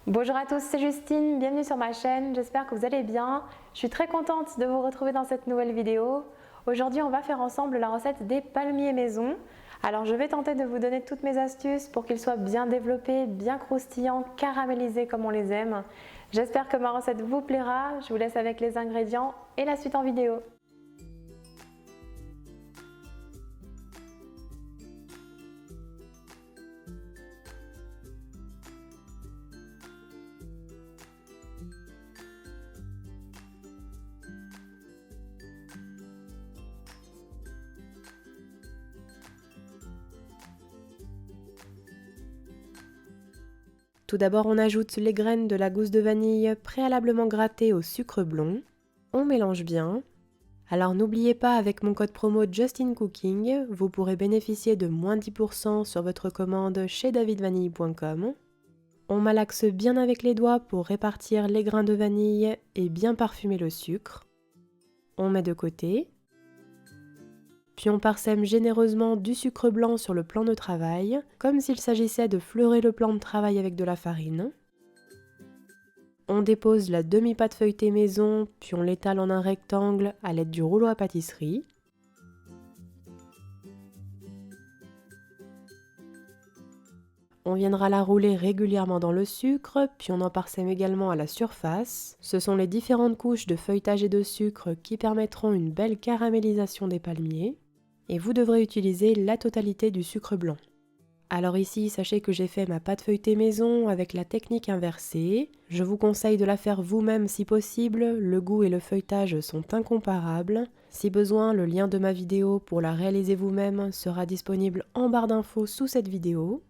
Bonjour à tous, c'est Justine, bienvenue sur ma chaîne, j'espère que vous allez bien. Je suis très contente de vous retrouver dans cette nouvelle vidéo. Aujourd'hui, on va faire ensemble la recette des palmiers maison. Alors, je vais tenter de vous donner toutes mes astuces pour qu'ils soient bien développés, bien croustillants, caramélisés comme on les aime. J'espère que ma recette vous plaira, je vous laisse avec les ingrédients et la suite en vidéo. Tout d'abord, on ajoute les graines de la gousse de vanille préalablement grattée au sucre blond. On mélange bien. Alors n'oubliez pas, avec mon code promo JustinCooking, vous pourrez bénéficier de moins 10% sur votre commande chez davidvanille.com. On malaxe bien avec les doigts pour répartir les grains de vanille et bien parfumer le sucre. On met de côté. Puis on parsème généreusement du sucre blanc sur le plan de travail, comme s'il s'agissait de fleurer le plan de travail avec de la farine. On dépose la demi-pâte feuilletée maison, puis on l'étale en un rectangle à l'aide du rouleau à pâtisserie. On viendra la rouler régulièrement dans le sucre, puis on en parsème également à la surface. Ce sont les différentes couches de feuilletage et de sucre qui permettront une belle caramélisation des palmiers. Et vous devrez utiliser la totalité du sucre blanc. Alors ici, sachez que j'ai fait ma pâte feuilletée maison avec la technique inversée. Je vous conseille de la faire vous-même si possible, le goût et le feuilletage sont incomparables. Si besoin, le lien de ma vidéo pour la réaliser vous-même sera disponible en barre d'infos sous cette vidéo.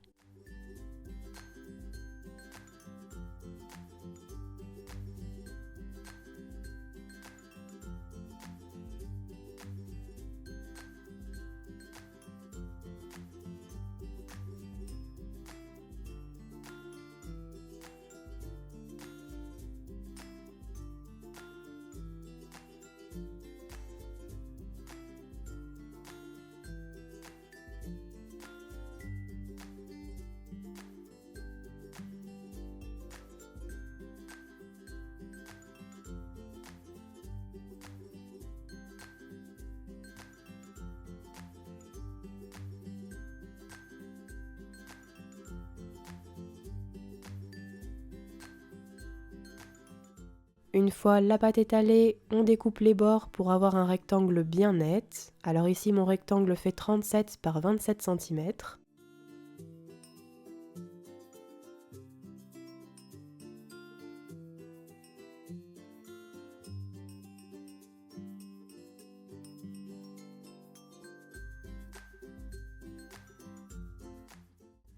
Une fois la pâte étalée, on découpe les bords pour avoir un rectangle bien net. Alors ici, mon rectangle fait 37 par 27 cm.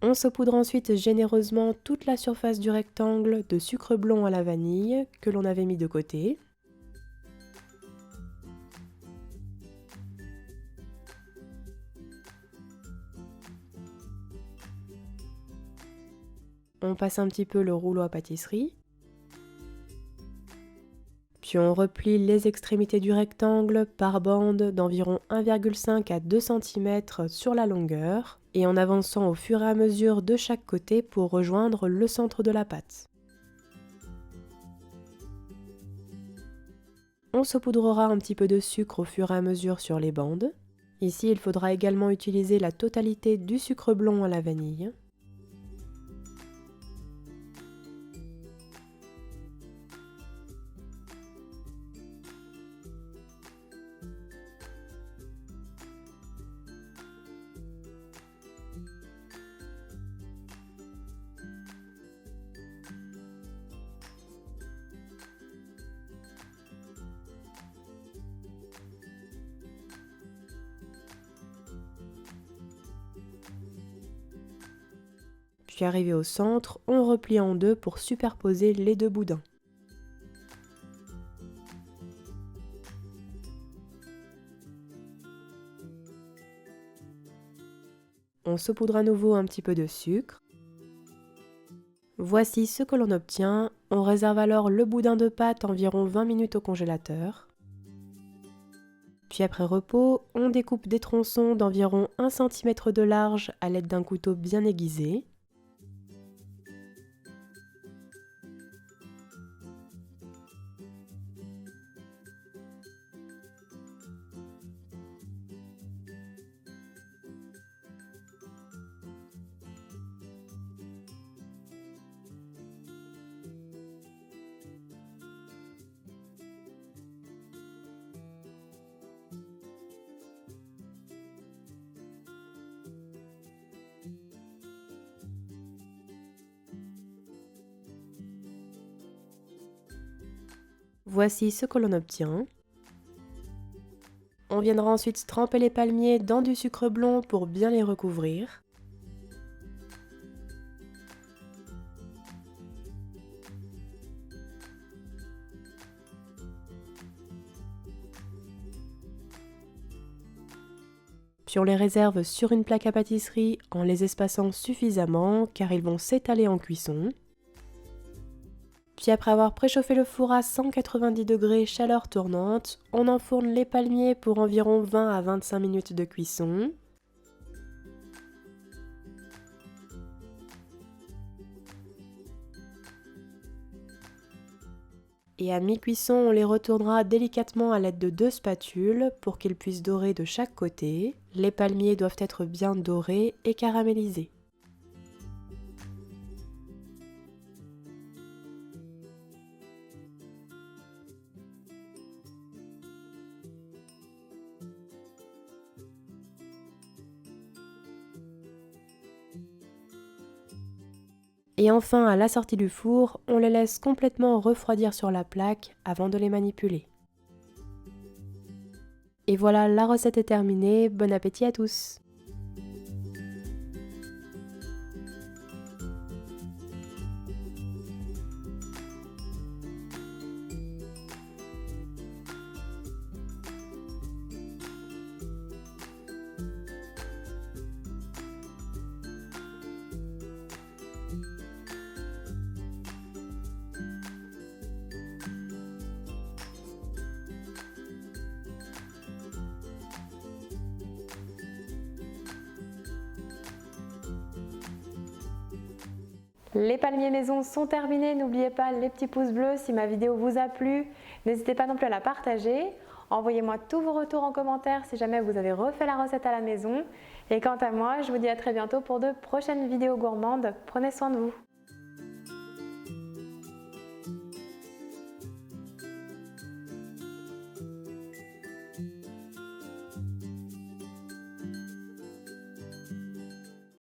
On saupoudre ensuite généreusement toute la surface du rectangle de sucre blond à la vanille que l'on avait mis de côté. On passe un petit peu le rouleau à pâtisserie. Puis on replie les extrémités du rectangle par bande d'environ 1,5 à 2 cm sur la longueur et en avançant au fur et à mesure de chaque côté pour rejoindre le centre de la pâte. On saupoudrera un petit peu de sucre au fur et à mesure sur les bandes. Ici, il faudra également utiliser la totalité du sucre blond à la vanille. Puis arrivé au centre, on replie en deux pour superposer les deux boudins. On saupoudre à nouveau un petit peu de sucre. Voici ce que l'on obtient. On réserve alors le boudin de pâte environ 20 minutes au congélateur. Puis après repos, on découpe des tronçons d'environ 1 cm de large à l'aide d'un couteau bien aiguisé. Voici ce que l'on obtient. On viendra ensuite tremper les palmiers dans du sucre blond pour bien les recouvrir. Puis on les réserve sur une plaque à pâtisserie en les espaçant suffisamment car ils vont s'étaler en cuisson. Puis après avoir préchauffé le four à 190 degrés chaleur tournante, on enfourne les palmiers pour environ 20 à 25 minutes de cuisson. Et à mi-cuisson, on les retournera délicatement à l'aide de 2 spatules pour qu'ils puissent dorer de chaque côté. Les palmiers doivent être bien dorés et caramélisés. Et enfin, à la sortie du four, on les laisse complètement refroidir sur la plaque avant de les manipuler. Et voilà, la recette est terminée, bon appétit à tous! Les palmiers maison sont terminés, n'oubliez pas les petits pouces bleus si ma vidéo vous a plu. N'hésitez pas non plus à la partager. Envoyez-moi tous vos retours en commentaire si jamais vous avez refait la recette à la maison. Et quant à moi, je vous dis à très bientôt pour de prochaines vidéos gourmandes. Prenez soin de vous.